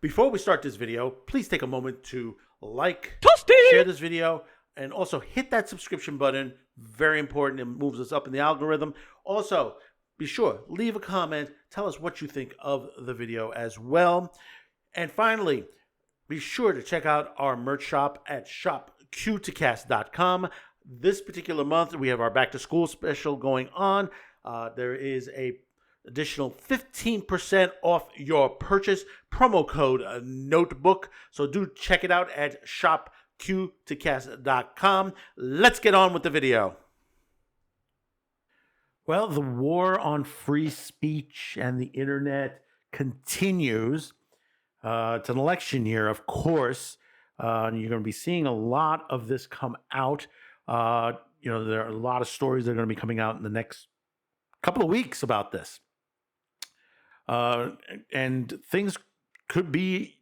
Before we start this video, please take a moment to like, share this video, and also hit that subscription button. Very important. It moves us up in the algorithm. Also, be sure, leave a comment. Tell us what you think of the video as well. And finally, be sure to check out our merch shop at shopq2cast.com. This particular month, we have our back to school special going on. There is a additional 15% off your purchase, promo code notebook. So do check it out at shopq2cast.com. Let's get on with the video. Well, the war on free speech and the internet continues. It's an election year, of course. And you're going to be seeing a lot of this come out. There are a lot of stories that are going to be coming out in the next couple of weeks about this. And things could be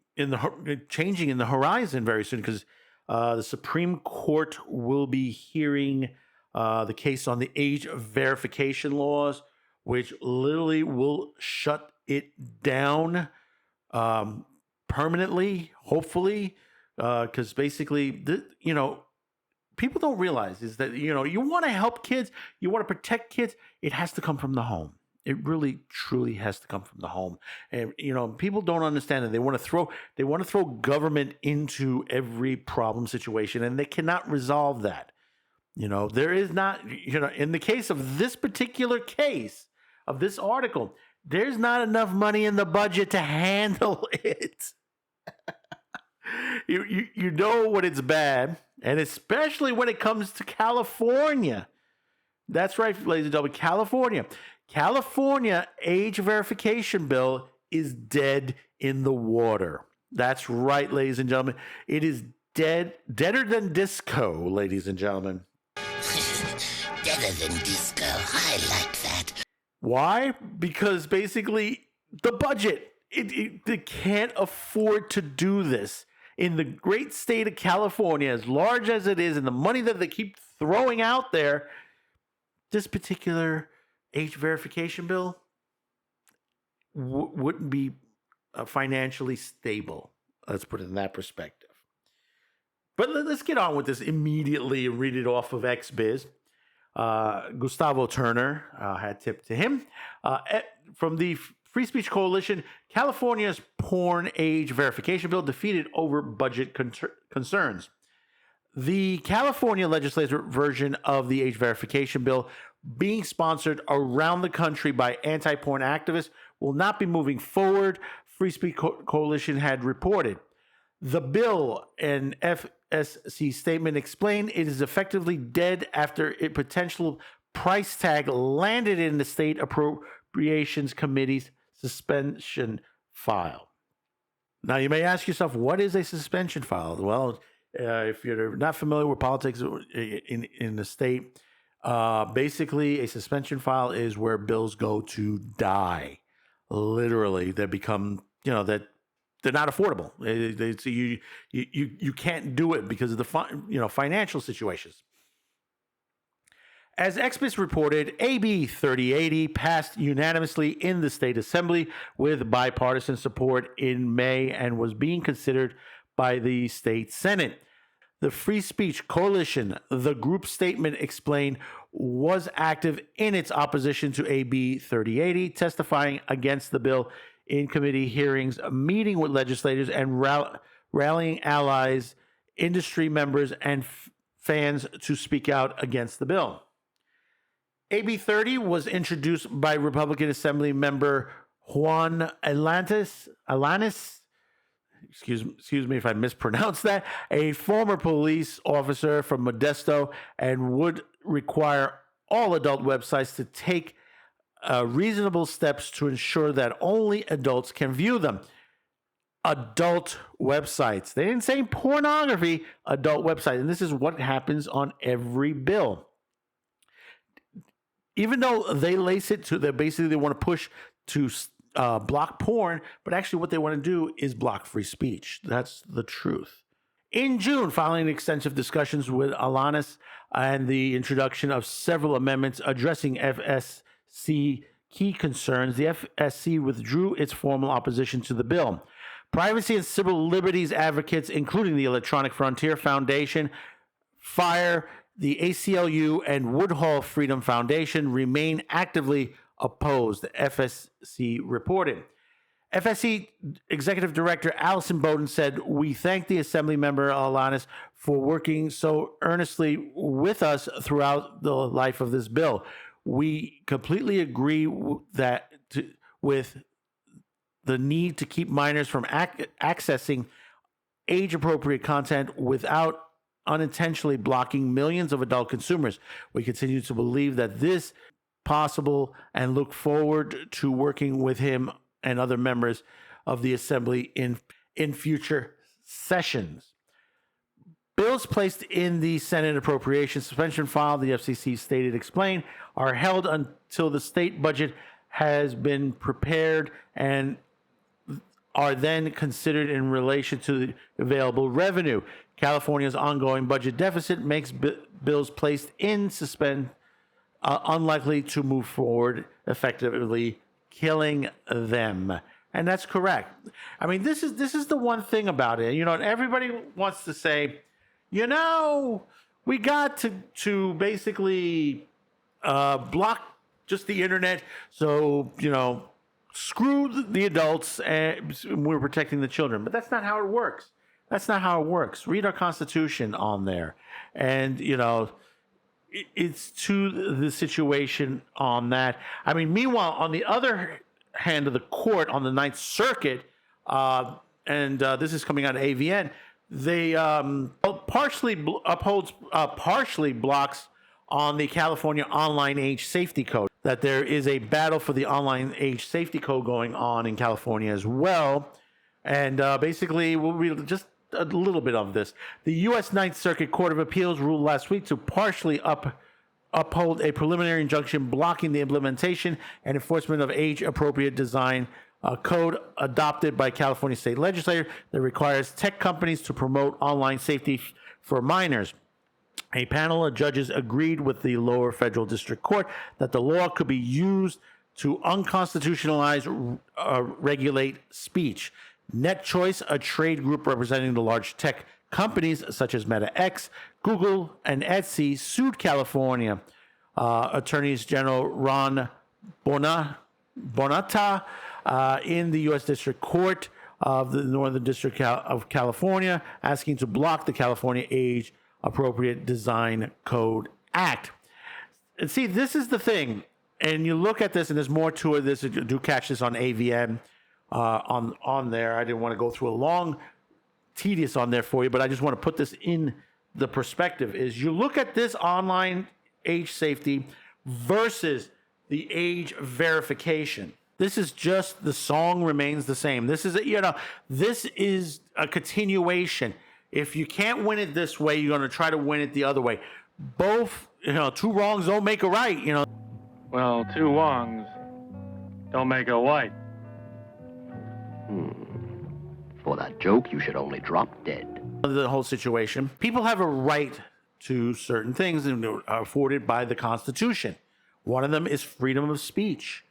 changing in the horizon very soon because the Supreme Court will be hearing the case on the age verification laws, which literally will shut it down permanently, hopefully, because basically, people don't realize is that, you want to help kids, you want to protect kids, it has to come from the home. It really, truly has to come from the home. And, people don't understand that they want to throw government into every problem situation, and they cannot resolve that. There is not, in the case of this particular case of this article, there's not enough money in the budget to handle it. You know when it's bad, and especially when it comes to California. That's right, ladies and gentlemen, California age verification bill is dead in the water. That's right, ladies and gentlemen. It is deader than disco, ladies and gentlemen. Deader than disco. I like that. Why? Because basically the budget, it can't afford to do this. In the great state of California, as large as it is, and the money that they keep throwing out there, this particular age verification bill wouldn't be financially stable. Let's put it in that perspective. But let's get on with this immediately and read it off of XBiz. Gustavo Turner had tipped to him. From the Free Speech Coalition, California's porn age verification bill defeated over budget concerns. The California legislative version of the age verification bill, being sponsored around the country by anti-porn activists, will not be moving forward, Free Speech Coalition had reported. The bill, an FSC statement explained, it is effectively dead after a potential price tag landed in the State Appropriations Committee's suspension file. Now, you may ask yourself, what is a suspension file? Well, if you're not familiar with politics in the state, basically a suspension file is where bills go to die. Literally, they become, that they're not affordable. So you can't do it because of the financial situations. As XBiz reported, AB 3080 passed unanimously in the state assembly with bipartisan support in May and was being considered by the state Senate. The Free Speech Coalition, the group statement explained, was active in its opposition to AB 3080, testifying against the bill in committee hearings, meeting with legislators, and rallying allies, industry members, and fans to speak out against the bill. AB 30 was introduced by Republican Assembly member Juan Alanis. Excuse me if I mispronounced that, a former police officer from Modesto, and would require all adult websites to take reasonable steps to ensure that only adults can view them. Adult websites. They didn't say pornography, adult websites. And this is what happens on every bill. Even though they lace it to, they want to push to block porn, but actually what they want to do is block free speech. That's the truth. In June, following extensive discussions with Alanis and the introduction of several amendments addressing FSC key concerns, the FSC withdrew its formal opposition to the bill. Privacy and civil liberties advocates, including the Electronic Frontier Foundation, FIRE, the ACLU, and Woodhull Freedom Foundation, remain actively opposed, FSC reported. FSC Executive Director Allison Bowden said, "We thank the Assembly member Alanis for working so earnestly with us throughout the life of this bill. We completely agree with the need to keep minors from accessing age-appropriate content without unintentionally blocking millions of adult consumers. We continue to believe that this is possible and look forward to working with him and other members of the Assembly in future sessions." Bills placed in the Senate appropriation suspension file, the FCC stated, explained, are held until the state budget has been prepared and are then considered in relation to the available revenue. California's ongoing budget deficit makes bills placed in suspend unlikely to move forward effectively, killing them. And that's correct. I mean, this is the one thing about it. You know, everybody wants to say, you know, we got to basically block just the internet. So, you know, screw the adults and we're protecting the children. But that's not how it works. That's not how it works. Read our Constitution on there. And, you know, it's to the situation on that. I mean, meanwhile, on the other hand of the court, on the Ninth Circuit, and this is coming out of AVN, they partially blocks on the California Online Age Safety Code, that there is a battle for the Online Age Safety Code going on in California as well. And basically, we'll read just a little bit of this. The U.S. Ninth Circuit Court of Appeals ruled last week to partially uphold a preliminary injunction blocking the implementation and enforcement of age-appropriate design code adopted by California state legislature that requires tech companies to promote online safety for minors. A panel of judges agreed with the lower federal district court that the law could be used to unconstitutionalize regulate speech. NetChoice, a trade group representing the large tech companies such as Meta X, Google, and Etsy, sued California. Attorneys General Ron Bonata in the U.S. District Court of the Northern District of California, asking to block the California Age Appropriate Design Code Act. And see, this is the thing. And you look at this, and there's more to it. This, do catch this on AVN on there. I didn't want to go through a long, tedious on there for you, but I just want to put this in the perspective. Is you look at this online age safety versus the age verification. This is just, the song remains the same. This is, this is a continuation. If you can't win it this way, you're going to try to win it the other way. Both, two wrongs don't make a right, Well, two wrongs don't make a white. For that joke, you should only drop dead. The whole situation. People have a right to certain things and are afforded by the Constitution. One of them is freedom of speech,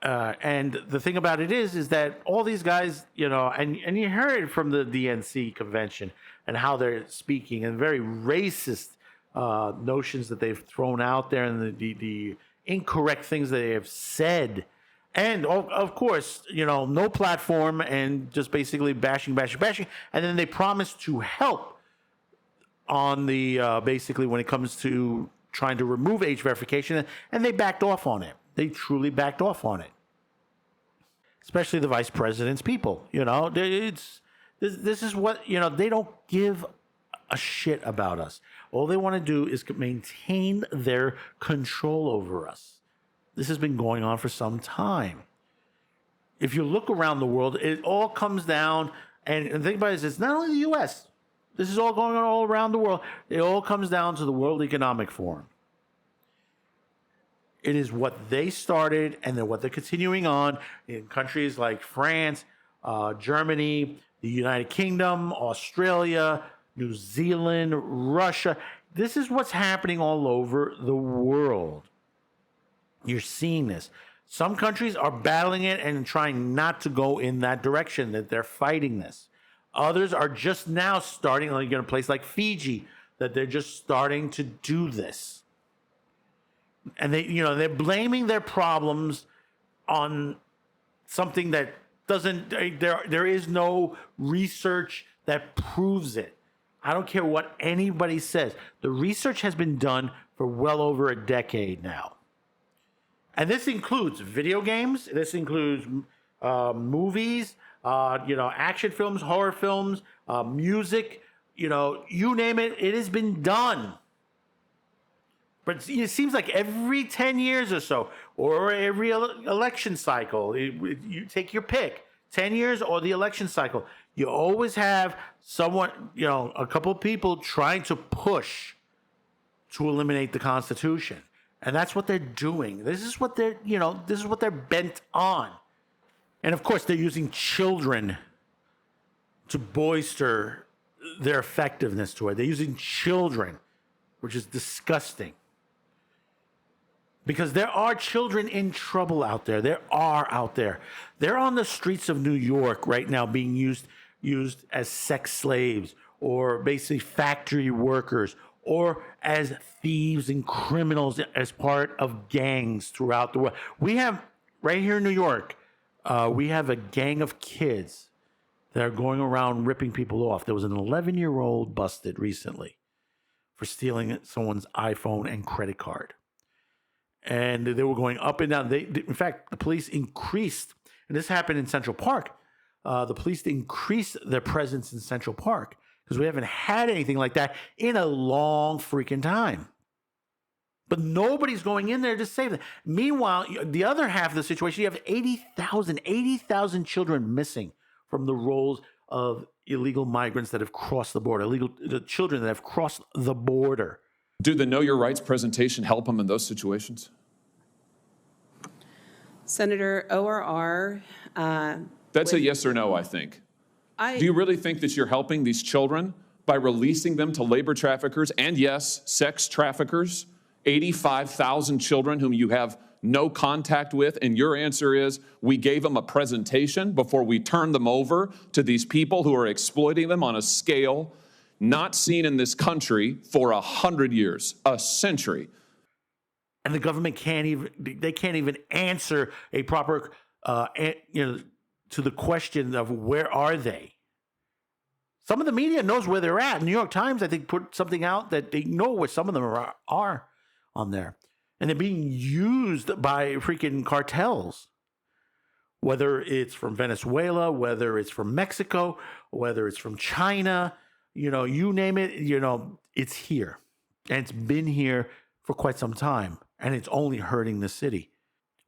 and the thing about it is that all these guys, and you heard it from the DNC convention and how they're speaking and very racist notions that they've thrown out there and the incorrect things that they have said. And of course, no platform and just basically bashing. And then they promise to help on the basically when it comes to trying to remove age verification, and they backed off on it. They truly backed off on it, especially the vice president's people. This is what they don't give a shit about us. All they want to do is maintain their control over us. This has been going on for some time. If you look around the world, it all comes down, and think about it, it's not only the U.S. This is all going on all around the world. It all comes down to the World Economic Forum. It is what they started, and then what they're continuing on in countries like France, Germany, the United Kingdom, Australia, New Zealand, Russia. This is what's happening all over the world. You're seeing this. Some countries are battling it and trying not to go in that direction, that they're fighting this. Others are just now starting, like in a place like Fiji, that they're just starting to do this. And they're blaming their problems on something that doesn't, there is no research that proves it. I don't care what anybody says. The research has been done for well over a decade now. And this includes video games. This includes movies, action films, horror films, music, you name it. It has been done. But it seems like every 10 years or so, or every election cycle, you take your pick, 10 years or the election cycle, you always have someone, a couple of people trying to push to eliminate the Constitution. And that's what they're doing. This is what they're bent on. And of course, they're using children to bolster their effectiveness to it. They're using children, which is disgusting. Because there are children in trouble out there. There are out there. They're on the streets of New York right now being used as sex slaves, or basically factory workers, or as thieves and criminals as part of gangs throughout the world. We have, right here in New York, we have a gang of kids that are going around ripping people off. There was an 11-year-old busted recently for stealing someone's iPhone and credit card. And they were going up and down. In fact, the police increased, and this happened in Central Park. The police increased their presence in Central Park because we haven't had anything like that in a long freaking time. But nobody's going in there to save them. Meanwhile, the other half of the situation, you have 80,000 children missing from the rolls of illegal migrants that have crossed the border, the children that have crossed the border. Do the Know Your Rights presentation help them in those situations? Senator ORR. That's a yes or no, I think. Do you really think that you're helping these children by releasing them to labor traffickers and, yes, sex traffickers? 85,000 children whom you have no contact with, and your answer is we gave them a presentation before we turned them over to these people who are exploiting them on a scale not seen in this country for 100 years, a century. And the government can't even answer a proper, to the question of where are they? Some of the media knows where they're at. New York Times, I think, put something out that they know where some of them are on there. And they're being used by freaking cartels, whether it's from Venezuela, whether it's from Mexico, whether it's from China, you name it, it's here. And it's been here for quite some time. And it's only hurting the city.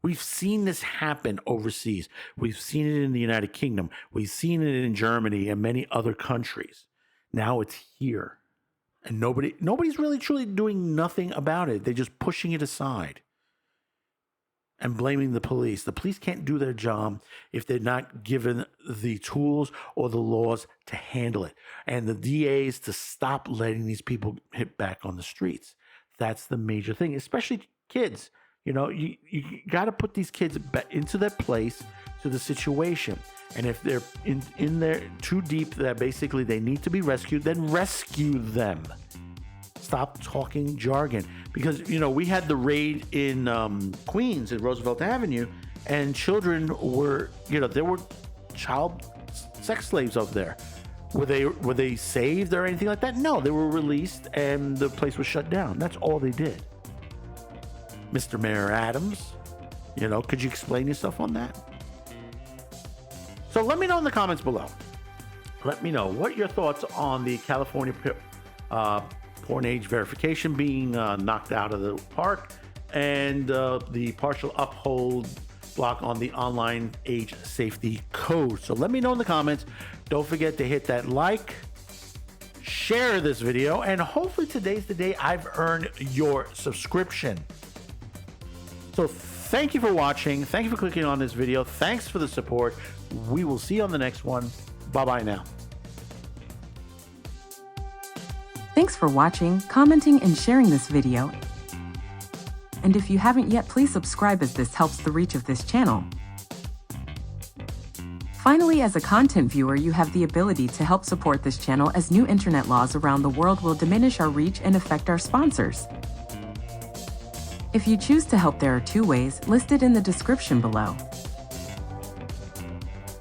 We've seen this happen overseas. We've seen it in the United Kingdom. We've seen it in Germany and many other countries. Now it's here. And nobody's really truly doing nothing about it. They're just pushing it aside and blaming the police. The police can't do their job if they're not given the tools or the laws to handle it. And the DAs to stop letting these people hit back on the streets. That's the major thing, especially kids. You got to put these kids back into their place, to the situation. And if they're in there too deep that basically they need to be rescued, then rescue them. Stop talking jargon. Because, we had the raid in Queens at Roosevelt Avenue, and children were, there were child sex slaves up there. Were they saved or anything like that? No, they were released and the place was shut down. That's all they did. Mr. Mayor Adams, could you explain yourself on that? So let me know in the comments below. Let me know what your thoughts on the California porn age verification being knocked out of the park, and the partial uphold block on the online age safety code. So let me know in the comments. Don't forget to hit that like, share this video, and hopefully today's the day I've earned your subscription. So thank you for watching. Thank you for clicking on this video. Thanks for the support. We will see you on the next one. Bye-bye now. Thanks for watching, commenting, and sharing this video. and if you haven't yet, please subscribe as this helps the reach of this channel. Finally, as a content viewer, you have the ability to help support this channel as new internet laws around the world will diminish our reach and affect our sponsors. If you choose to help, there are two ways listed in the description below.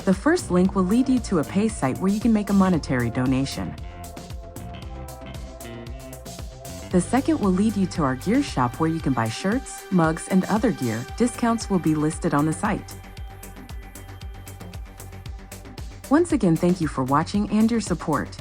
The first link will lead you to a pay site where you can make a monetary donation. The second will lead you to our gear shop where you can buy shirts, mugs, and other gear. Discounts will be listed on the site. Once again, thank you for watching and your support.